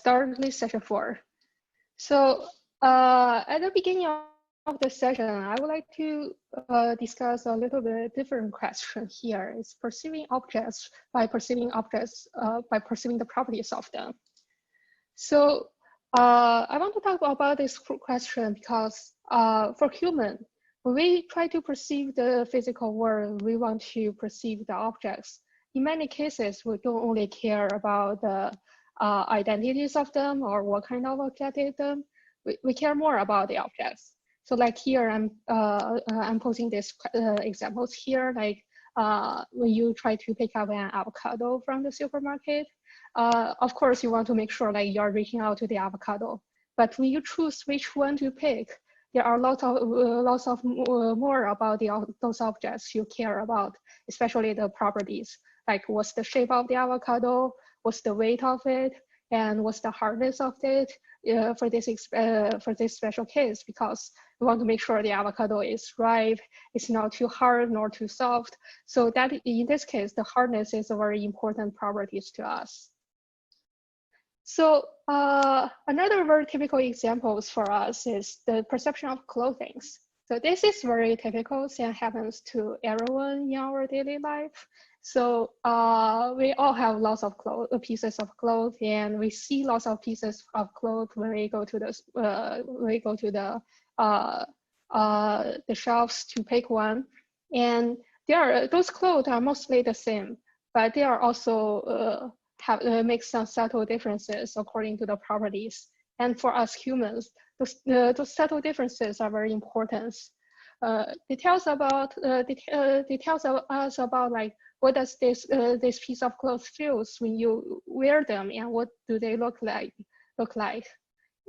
start this session 4. So at the beginning of the session, I would like to discuss a little bit different question here. It's perceiving objects by perceiving the properties of them. So I want to talk about this question because for human, when we try to perceive the physical world, we want to perceive the objects. In many cases, we don't only care about the identities of them or what kind of object is them. We care more about the objects. So like here, I'm posing these examples here, like when you try to pick up an avocado from the supermarket, of course, you want to make sure like you're reaching out to the avocado. But when you choose which one to pick, there are lots of more about those objects you care about, especially the properties, like what's the shape of the avocado, what's the weight of it, and what's the hardness of it for this special case, because we want to make sure the avocado is ripe, it's not too hard nor too soft. So that in this case, the hardness is a very important properties to us. So another very typical examples for us is the perception of clothing. So this is very typical and happens to everyone in our daily life. So we all have lots of pieces of clothes, and we see lots of pieces of clothes when we go to the shelves to pick one. And those clothes are mostly the same, but they are also make some subtle differences according to the properties. And for us humans, those subtle differences are very important. They tells us about like what does this piece of clothes feels when you wear them, and what do they look like.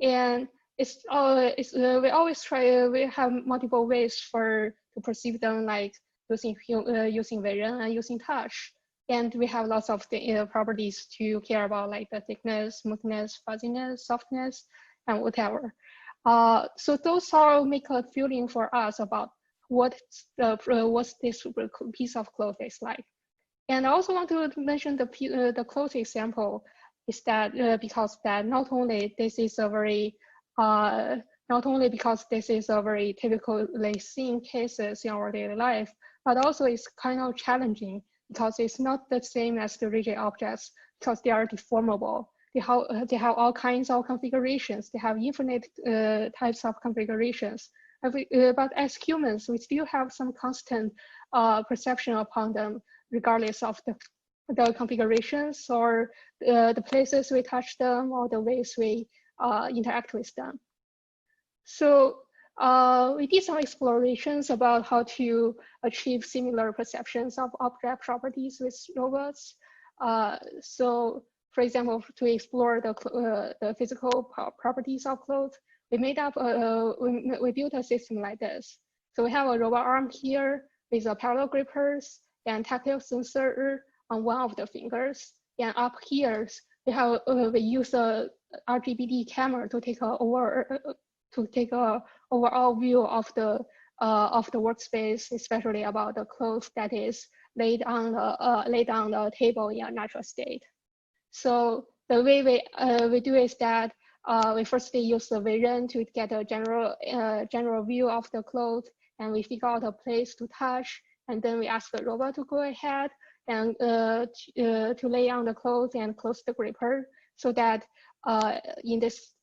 And we always try. We have multiple ways to perceive them, like using vision and using touch. And we have lots of properties to care about, like the thickness, smoothness, fuzziness, softness, and whatever. So those all make a feeling for us about what this piece of cloth is like. And I also want to mention the clothes example is that because that not only because this is a very typically seen cases in our daily life, but also it's kind of challenging because it's not the same as the rigid objects, because they are deformable. They have all kinds of configurations. They have infinite types of configurations. But as humans, we still have some constant perception upon them, regardless of the configurations or the places we touch them or the ways we interact with them. So we did some explorations about how to achieve similar perceptions of object properties with robots. So, for example, to explore the physical properties of clothes, we built a system like this. So we have a robot arm here with a parallel grippers and tactile sensor on one of the fingers. And up here, we use a RGBD camera to take a overall view of the workspace, especially about the clothes that is laid on the table in a natural state. So the way we do is that we firstly use the vision to get a general view of the clothes, and we figure out a place to touch, and then we ask the robot to go ahead and to lay on the clothes and close the gripper, so that in this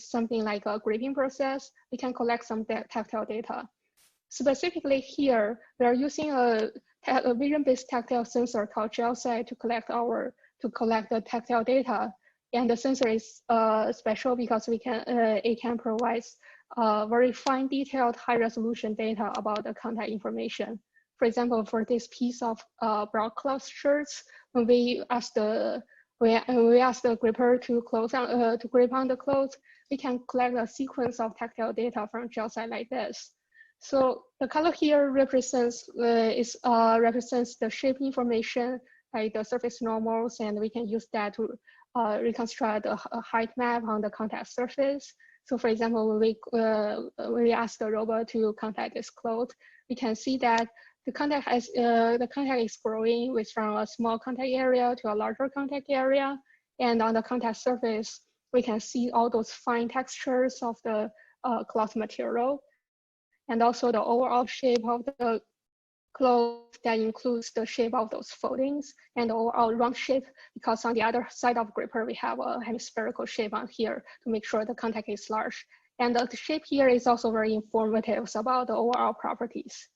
something like a gripping process, we can collect some tactile data. Specifically here, we are using a vision-based tactile sensor called GelSight to collect the tactile data. And the sensor is special because it can provide very fine, detailed, high-resolution data about the contact information. For example, for this piece of broadcloth shirts, when we ask the gripper to grip on the clothes, we can collect a sequence of tactile data from GelSight like this. So the color here represents the shape information, like the surface normals, and we can use that to reconstruct a height map on the contact surface. So for example, when we ask the robot to contact this cloth, we can see that the contact is growing from a small contact area to a larger contact area. And on the contact surface, we can see all those fine textures of the cloth material, and also the overall shape of the cloth that includes the shape of those foldings and the overall round shape, because on the other side of gripper, we have a hemispherical shape on here to make sure the contact is large. And the shape here is also very informative about the overall properties.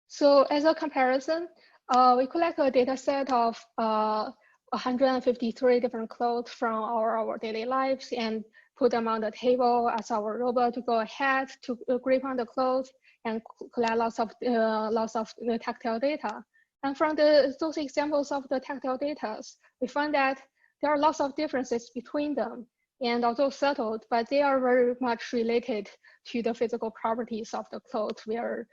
So as a comparison, we collect a data set of 153 different clothes from our daily lives and put them on the table as our robot to go ahead to grip on the clothes and collect lots of tactile data. And from those examples of the tactile data, we find that there are lots of differences between them. And although subtle, but they are very much related to the physical properties of the cloth where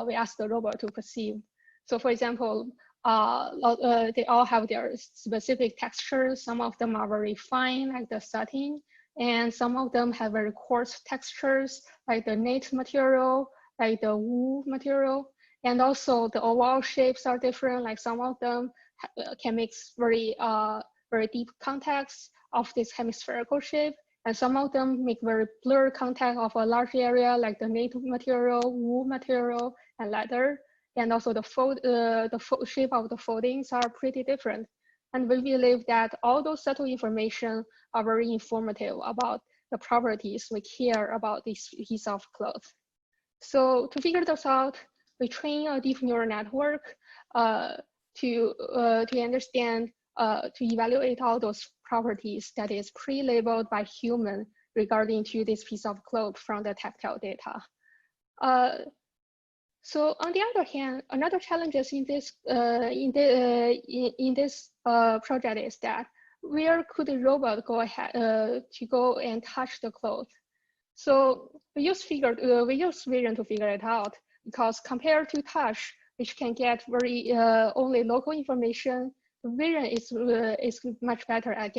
we ask the robot to perceive. So for example, they all have their specific textures. Some of them are very fine, like the satin, and some of them have very coarse textures, like the knit material, like the wool material. And also the overall shapes are different, like some of them can make very deep contacts of this hemispherical shape, and some of them make very blurred contact of a large area, like the knit material, wool material, and leather. And also the shape of the foldings are pretty different. And we believe that all those subtle information are very informative about the properties we care about this piece of cloth. So to figure this out, we train a deep neural network to understand, to evaluate all those properties that is pre-labeled by human regarding to this piece of cloth from the tactile data. So on the other hand, another challenge in this project is that where could the robot go ahead to go and touch the cloth? So we use vision to figure it out, because compared to touch, which can get very only local information, the vision is much better at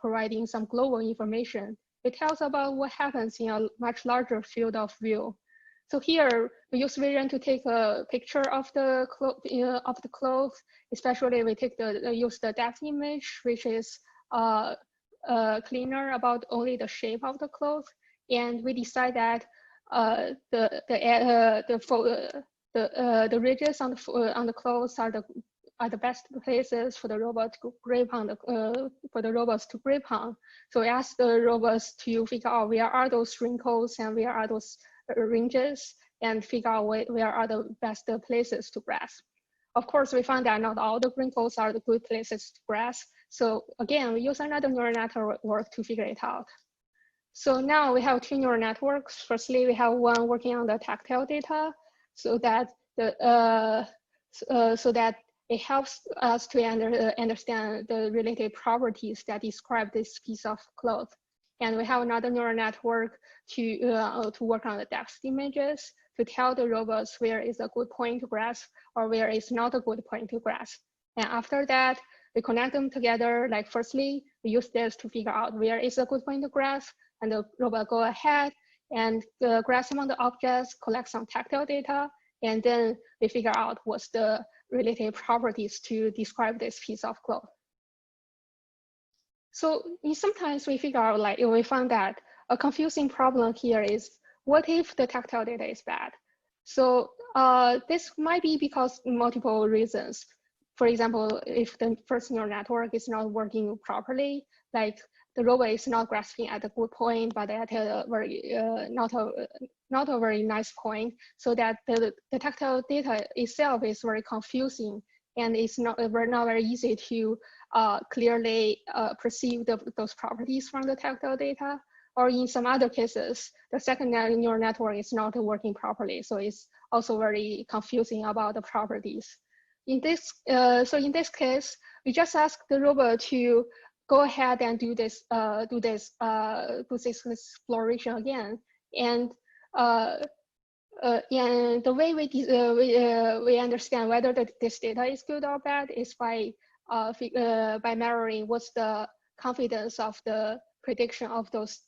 providing some global information. It tells about what happens in a much larger field of view. So here we use vision to take a picture of the cloth. Especially we use the depth image, which is cleaner about only the shape of the cloth. And we decide that the ridges on the clothes are the best places for the robot to grip on So we ask the robots to figure out where are those wrinkles and where are those ranges, and figure out where are the best places to grasp. Of course, we found that not all the wrinkles are the good places to grasp. So again, we use another neural network to figure it out. So now we have two neural networks. Firstly, we have one working on the tactile data, so that it helps us to understand the related properties that describe this piece of cloth. And we have another neural network to work on the depth images to tell the robots where is a good point to grasp or where is not a good point to grasp. And after that, we connect them together. Like firstly, we use this to figure out where is a good point to grasp, and the robot go ahead and grasp among the objects, collect some tactile data, and then we figure out what's the related properties to describe this piece of cloth. So sometimes we figure out, like, we found that a confusing problem here is, what if the tactile data is bad? So this might be because multiple reasons. For example, if the first neural network is not working properly, like the robot is not grasping at a good point, but at a very not a very nice point, so that the tactile data itself is very confusing, and it's not very easy to clearly perceive those properties from the tactile data. Or in some other cases, the secondary neural network is not working properly, so it's also very confusing about the properties. In this case, we just ask the robot to go ahead and do this exploration again. And the way we understand whether this data is good or bad is by measuring what's the confidence of the prediction of those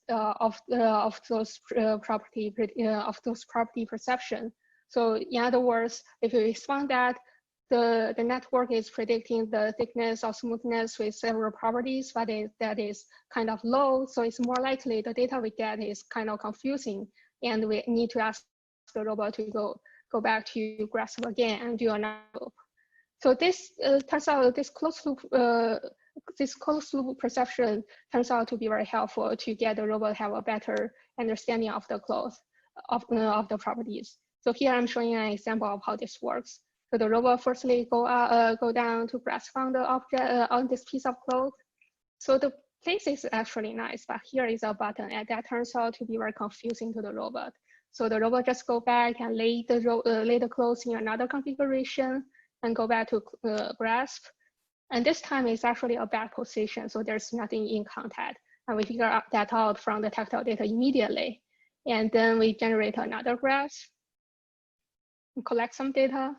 property perception. So in other words, if we found that the network is predicting the thickness or smoothness with several properties, but that is kind of low. So it's more likely the data we get is kind of confusing, and we need to ask the robot to go back to grasp again and do another loop. So this turns out this closed loop perception turns out to be very helpful to get the robot to have a better understanding of the cloth of the properties. So here I'm showing an example of how this works. So the robot firstly go down to grasp on the object on this piece of cloth. So the place is actually nice, but here is a button, and that turns out to be very confusing to the robot. So the robot just go back and lay the cloth in another configuration and go back to grasp. And this time it's actually a bad position, so there's nothing in contact. And we figure that out from the tactile data immediately. And then we generate another grasp and collect some data.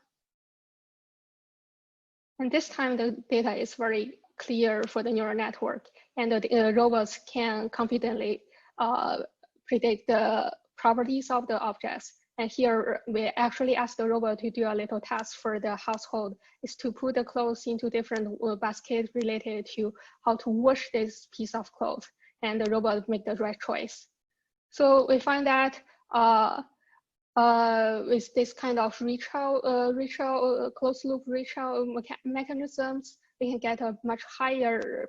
And this time the data is very clear for the neural network, and the robots can confidently predict the properties of the objects. And here we actually ask the robot to do a little task for the household, is to put the clothes into different baskets related to how to wash this piece of cloth, and the robot make the right choice. So we find that with this kind of closed loop retrial mechanisms, we can get a much higher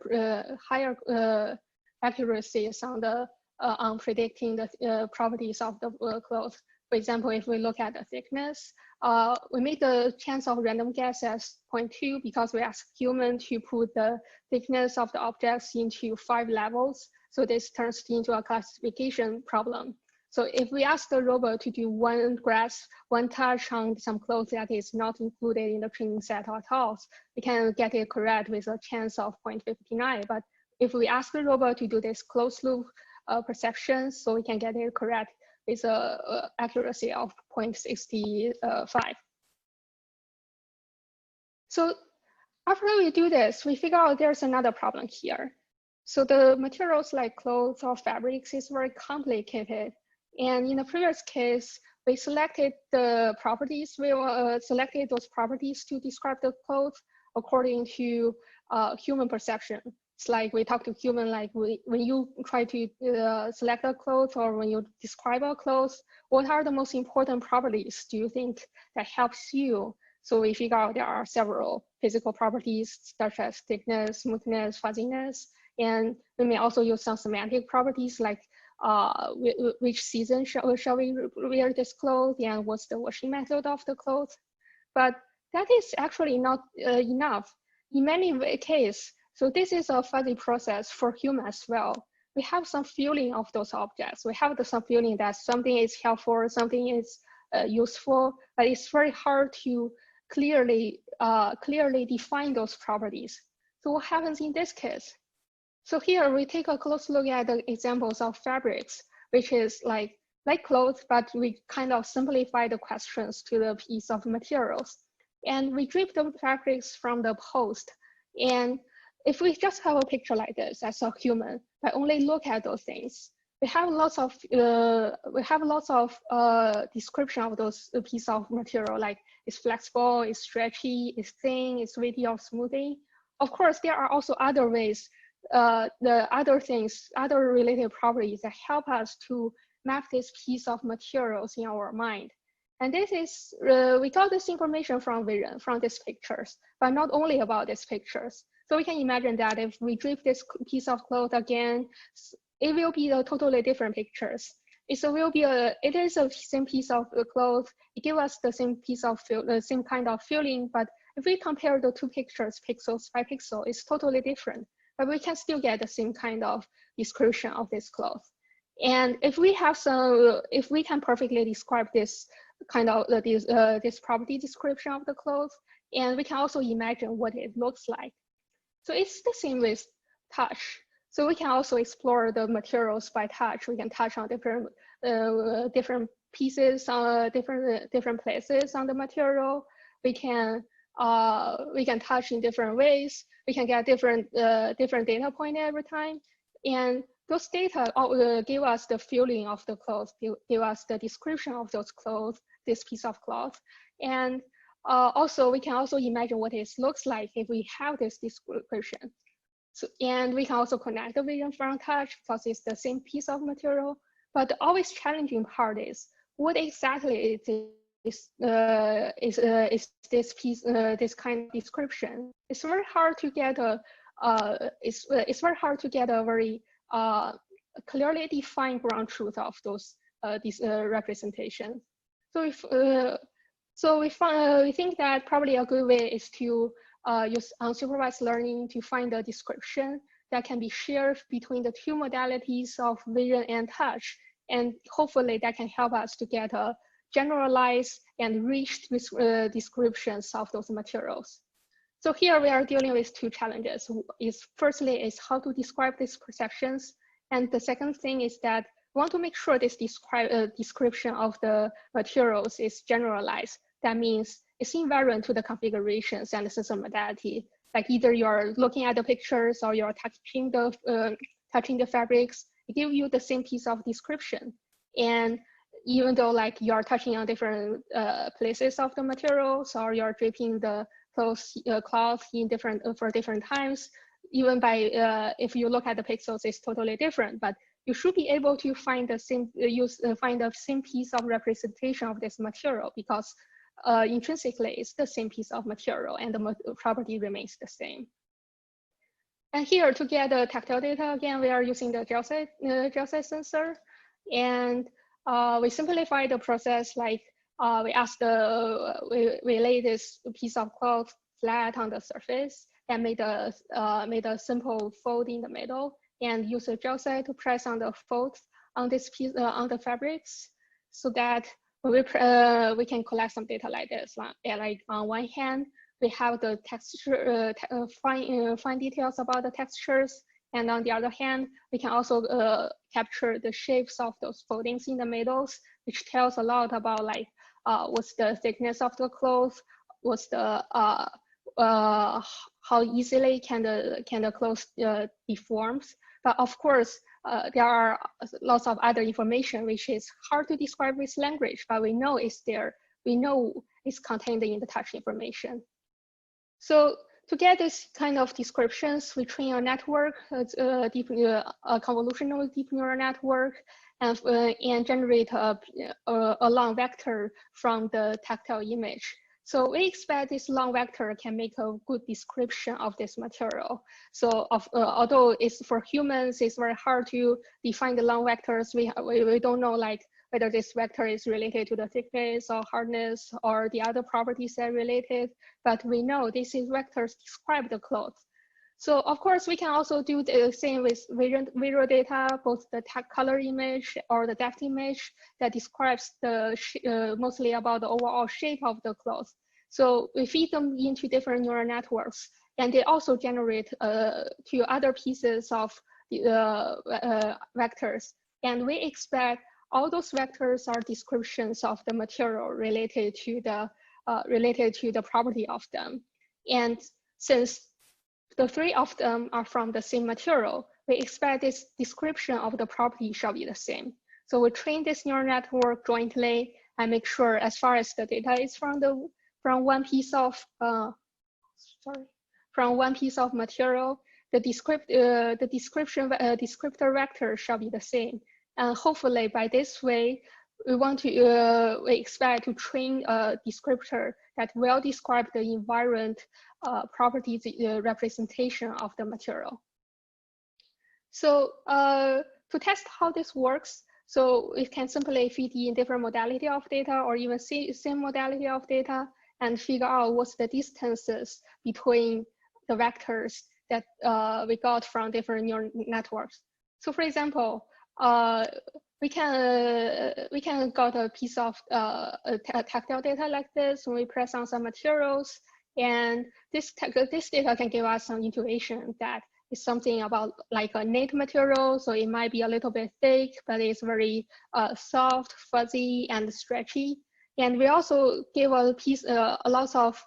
accuracies on predicting the properties of the cloth. For example, if we look at the thickness, we make the chance of random guess as 0.2 because we ask human to put the thickness of the objects into 5 levels. So this turns into a classification problem. So if we ask the robot to do one grasp, one touch on some clothes that is not included in the training set at all, we can get it correct with a chance of 0.59. But if we ask the robot to do this closed loop perception, so we can get it correct with an accuracy of 0.65. So after we do this, we figure out there's another problem here. So the materials like clothes or fabrics is very complicated. And in the previous case, we selected the properties, we selected those properties to describe the clothes according to human perception. It's like we talk to human, like when you try to select a clothes or when you describe a clothes, what are the most important properties do you think that helps you? So we figure out there are several physical properties such as thickness, smoothness, fuzziness, and we may also use some semantic properties like which season shall we wear this clothes and what's the washing method of the clothes. But that is actually not enough. In many cases, so this is a fuzzy process for humans as well. We have some feeling of those objects. We have some feeling that something is helpful, something is useful, but it's very hard to clearly define those properties. So what happens in this case? So here we take a close look at the examples of fabrics, which is like clothes, but we kind of simplify the questions to the piece of materials. And we drip the fabrics from the post. And if we just have a picture like this as a human, but only look at those things, we have lots of description of those piece of material, like it's flexible, it's stretchy, it's thin, it's witty or smoothing. Of course, there are also other ways, the other things, other related properties that help us to map this piece of materials in our mind. And this is, we got this information from vision, from these pictures, but not only about these pictures. So we can imagine that if we drip this piece of cloth again, it will be a totally different pictures. It is the same piece of cloth. It gives us the same piece of same kind of feeling, but if we compare the two pictures, pixels by pixel, it's totally different. But we can still get the same kind of description of this cloth. And if we have if we can perfectly describe this kind of this property description of the cloth, and we can also imagine what it looks like. So it's the same with touch. So we can also explore the materials by touch. We can touch on different pieces, different places on the material. We can touch in different ways. We can get different data point every time, and those data give us the feeling of the clothes, give us the description of those clothes, this piece of cloth, and also, we can also imagine what it looks like if we have this description. So, and we can also connect the vision from touch because it's the same piece of material. But the always challenging part is what exactly is this piece, this kind of description? It's very hard to get a it's very hard to get a very clearly defined ground truth of those these representations. So if we think that probably a good way is to use unsupervised learning to find a description that can be shared between the two modalities of vision and touch. And hopefully that can help us to get a generalized and rich descriptions of those materials. So here we are dealing with two challenges. Firstly is how to describe these perceptions. And the second thing is that we want to make sure this description of the materials is generalized. That means it's invariant to the configurations and the system modality. Like either you're looking at the pictures or you're touching the fabrics, it gives you the same piece of description. And even though like you're touching on different places of the materials or you're draping the cloth in for different times, even by if you look at the pixels, it's totally different. But you should be able to find the same find the same piece of representation of this material because intrinsically it's the same piece of material and the property remains the same. And here to get the tactile data, again, we are using the gel size sensor. And we simplify the process like we lay this piece of cloth flat on the surface and made a simple fold in the middle and use a gel set to press on the folds on this piece on the fabrics so that we can collect some data like this. Like on one hand, we have the texture, fine details about the textures. And on the other hand, we can also capture the shapes of those foldings in the middles, which tells a lot about like what's the thickness of the cloth, what's the how easily can the cloth deforms. But of course, there are lots of other information which is hard to describe with language, but we know it's there. We know it's contained in the touch information. So to get this kind of descriptions, we train a network, a convolutional deep neural network, and generate a long vector from the tactile image. So we expect this long vector can make a good description of this material. So although it's for humans, it's very hard to define the long vectors. We don't know like whether this vector is related to the thickness or hardness or the other properties that are related, but we know these vectors describe the cloth. So of course, we can also do the same with visual data, both the color image or the depth image that describes the mostly about the overall shape of the cloth. So we feed them into different neural networks, and they also generate two other pieces of vectors. And we expect all those vectors are descriptions of the material related to the property of them. And since the three of them are from the same material, we expect this description of the property shall be the same. So we train this neural network jointly and make sure as far as the data is from one piece of material, the descriptor vector shall be the same. And hopefully by this way, we expect to train a descriptor that will describe the invariant properties representation of the material. So to test how this works, so we can simply feed in different modality of data or even same modality of data and figure out what's the distances between the vectors that we got from different neural networks. So for example, we can got a piece of tactile data like this when we press on some materials, and this data can give us some intuition that it's something about like a knit material, so it might be a little bit thick, but it's very soft, fuzzy, and stretchy. And we also give a lot of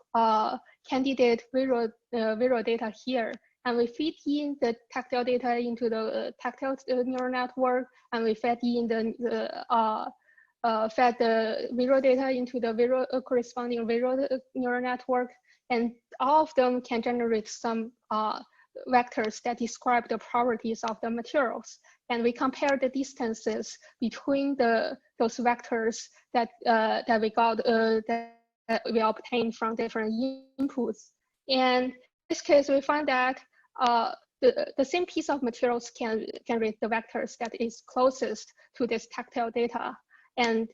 candidate visual data here. And we feed in the tactile data into the tactile neural network, and we fed in fed the visual data into the visual, corresponding visual neural network, and all of them can generate some vectors that describe the properties of the materials. And we compare the distances between those vectors that we got that we obtained from different inputs. And in this case, we find that the same piece of materials can generate the vectors that is closest to this tactile data. And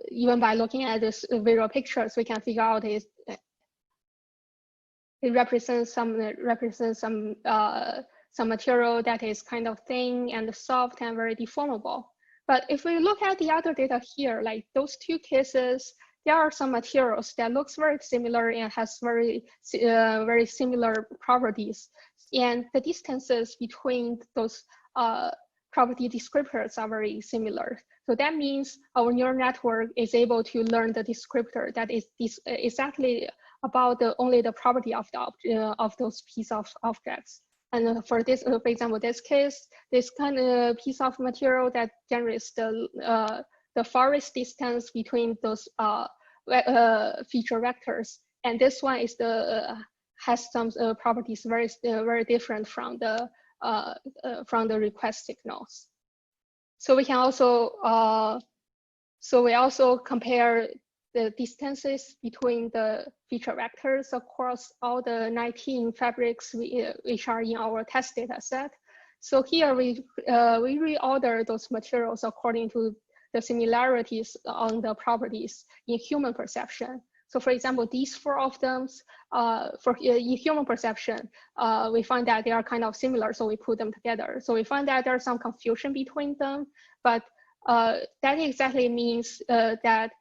even by looking at this visual pictures, we can figure out it represents some material that is kind of thin and soft and very deformable. But if we look at the other data here, like those two cases, there are some materials that looks very similar and has very similar properties. And the distances between those property descriptors are very similar. So that means our neural network is able to learn the descriptor that is exactly about only the property of those piece of objects. And for this, for example, this case, this kind of piece of material that generates the farthest distance between those feature vectors, and this one is has some properties very different from the request signals. So we can also we also compare the distances between the feature vectors across all the 19 fabrics which are in our test data set. So here we reorder those materials according to the similarities on the properties in human perception. So for example, these four of them, in human perception, we find that they are kind of similar, so we put them together. So we find that there's some confusion between them, but that exactly means that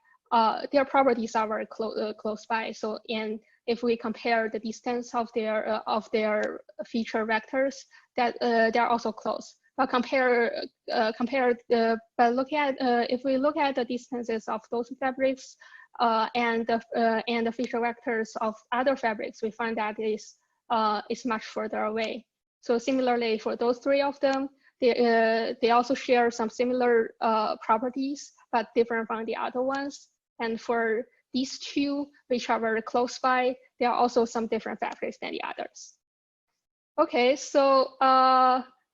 their properties are very close by. So, and if we compare the distance of their feature vectors, that they're also close. But if we look at the distances of those fabrics and the feature vectors of other fabrics, we find that is much further away. So similarly, for those three of them, they also share some similar properties, but different from the other ones. And for these two, which are very close by, there are also some different fabrics than the others. Okay, so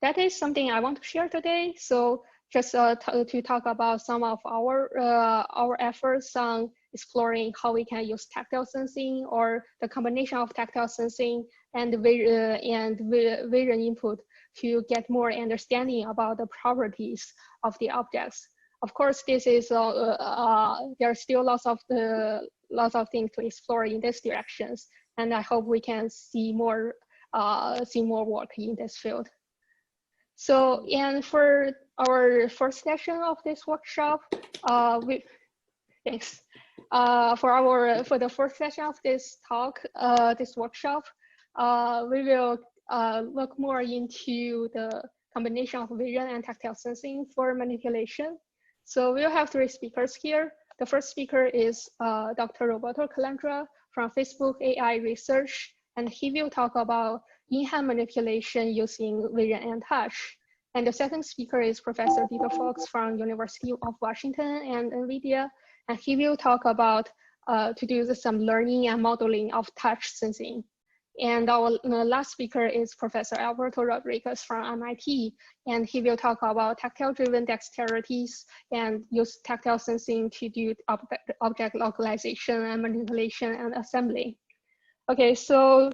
that is something I want to share today. So just to talk about some of our efforts on exploring how we can use tactile sensing or the combination of tactile sensing and vision input to get more understanding about the properties of the objects. Of course, this is there are still lots of things to explore in these directions, and I hope we can see more work in this field. So, and for our first session of this workshop, for the first session of this talk, this workshop, we will look more into the combination of vision and tactile sensing for manipulation. So we'll have three speakers here. The first speaker is Dr. Roberto Calandra from Facebook AI Research, and he will talk about in-hand manipulation using vision and touch. And the second speaker is Professor Dieter Fox from University of Washington and NVIDIA, and he will talk about to do some learning and modeling of touch sensing. And our last speaker is Professor Alberto Rodriguez from MIT, and he will talk about tactile-driven dexterities and use tactile sensing to do object localization and manipulation and assembly. Okay, so